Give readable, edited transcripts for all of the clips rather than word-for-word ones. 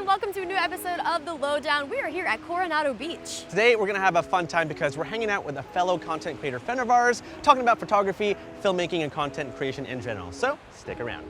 welcome to a new episode of The Lowdown. We are here at Coronado Beach. Today we're gonna have a fun time because we're hanging out with a fellow content creator friend of ours, talking about photography, filmmaking, and content creation in general. So stick around.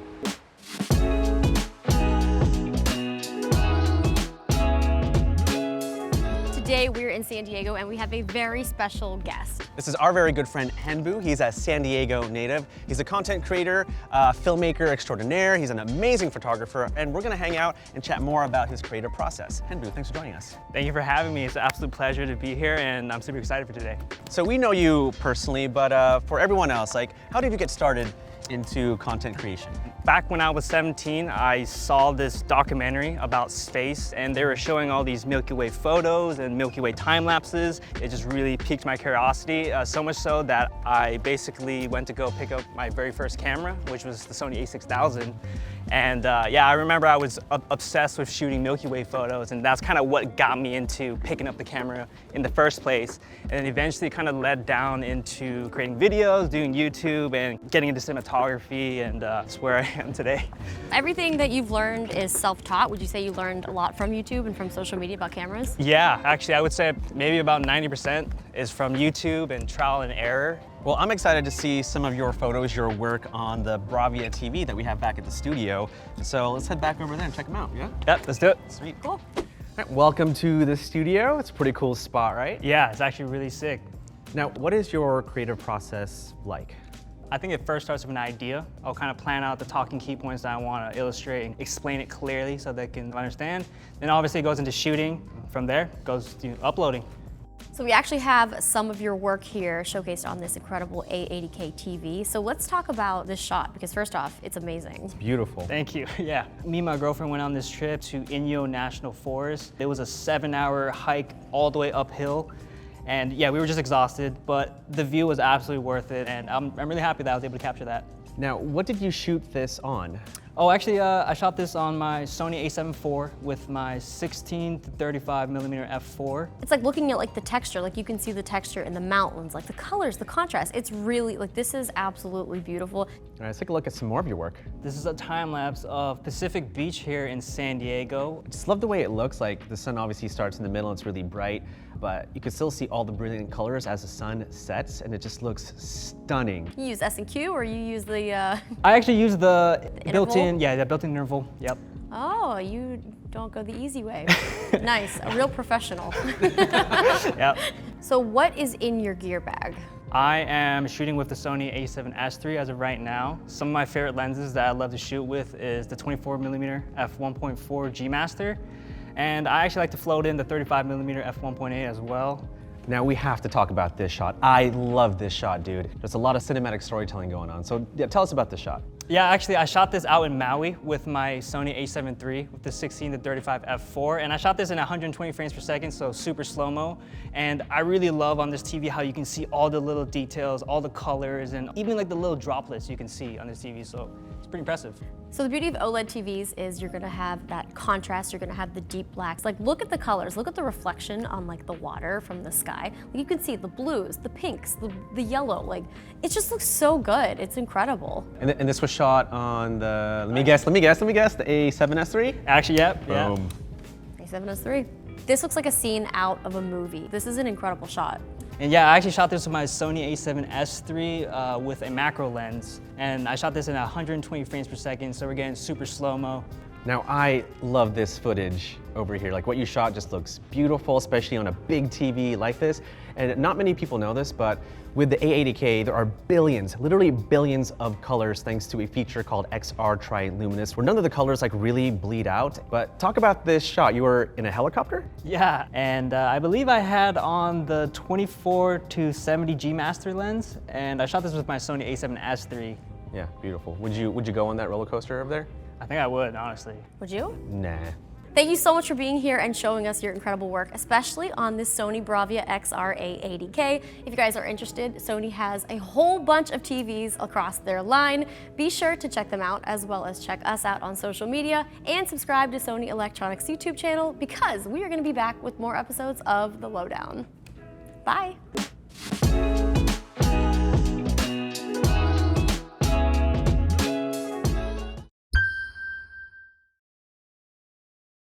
Today we're in San Diego and we have a very special guest. This is our very good friend Henbu. He's a San Diego native. He's a content creator, filmmaker extraordinaire. He's an amazing photographer, and we're gonna hang out and chat more about his creative process. Henbu, thanks for joining us. Thank you for having me. It's an absolute pleasure to be here, and I'm super excited for today. So we know you personally, but for everyone else, how did you get started into content creation? Back when I was 17, I saw this documentary about space, and they were showing all these Milky Way photos and Milky Way time lapses. It just really piqued my curiosity, so much so that I basically went to go pick up my very first camera, which was the Sony a6000. And yeah, I remember I was obsessed with shooting Milky Way photos, and that's kind of what got me into picking up the camera in the first place. And then eventually kind of led down into creating videos, doing YouTube, and getting into cinematography, and that's where I am today. Everything that you've learned is self-taught. Would you say you learned a lot from YouTube and from social media about cameras? Yeah, actually I would say maybe about 90% is from YouTube and trial and error. Well, I'm excited to see some of your photos, your work on the Bravia TV that we have back at the studio. So let's head back over there and check them out, yeah? Yep, let's do it. Sweet. Cool. All right, welcome to the studio. It's a pretty cool spot, right? Yeah, it's actually really sick. Now, what is your creative process like? I think it first starts with an idea. I'll kind of plan out the talking key points that I want to illustrate and explain it clearly so they can understand. Then obviously it goes into shooting. From there, it goes to uploading. So we actually have some of your work here showcased on this incredible A80K TV. So let's talk about this shot, because first off, it's amazing. Beautiful. Thank you, yeah. Me and my girlfriend went on this trip to Inyo National Forest. It was a 7-hour hike all the way uphill. And yeah, we were just exhausted, but the view was absolutely worth it, and I'm really happy that I was able to capture that. Now, what did you shoot this on? Oh, actually, I shot this on my Sony a7 IV with my 16 to 35 millimeter f4. It's like looking at the texture, you can see the texture in the mountains, the colors, the contrast. It's really, this is absolutely beautiful. All right, let's take a look at some more of your work. This is a time lapse of Pacific Beach here in San Diego. I just love the way it looks. The sun obviously starts in the middle, it's really bright, but you can still see all the brilliant colors as the sun sets, and it just looks stunning. You use S&Q or you use the... I actually use the built-in, interval? yeah, the built-in interval, yep. Oh, you don't go the easy way. Nice, a real professional. Yep. So what is in your gear bag? I am shooting with the Sony a7S III as of right now. Some of my favorite lenses that I love to shoot with is the 24mm f1.4 G Master. And I actually like to float in the 35mm f1.8 as well. Now we have to talk about this shot. I love this shot, dude. There's a lot of cinematic storytelling going on. So yeah, tell us about this shot. Yeah, actually I shot this out in Maui with my Sony a7 III with the 16 to 35 f4, and I shot this in 120 frames per second, so super slow-mo. And I really love on this TV how you can see all the little details, all the colors, and even the little droplets you can see on this TV, so it's pretty impressive. So the beauty of OLED TVs is you're gonna have that contrast, you're gonna have the deep blacks. Look at the colors, look at the reflection on the water from the sky. You can see the blues, the pinks, the yellow, it just looks so good, it's incredible. And this was shot on the, let me guess, the A7S III? Actually, yep. Boom. Yeah. A7S III. This looks like a scene out of a movie. This is an incredible shot. And yeah, I actually shot this with my Sony a7S III with a macro lens. And I shot this in 120 frames per second, so we're getting super slow-mo. Now I love this footage over here. What you shot just looks beautiful, especially on a big TV like this. And not many people know this, but with the A80K, there are billions, literally billions of colors thanks to a feature called XR Triluminous, where none of the colors really bleed out. But talk about this shot. You were in a helicopter? Yeah, and I believe I had on the 24 to 70 G Master lens, and I shot this with my Sony a7S III. Yeah, beautiful. Would you go on that roller coaster over there? I think I would, honestly. Would you? Nah. Thank you so much for being here and showing us your incredible work, especially on this Sony Bravia XR A80K. If you guys are interested, Sony has a whole bunch of TVs across their line. Be sure to check them out, as well as check us out on social media and subscribe to Sony Electronics YouTube channel, because we are going to be back with more episodes of The Lowdown. Bye.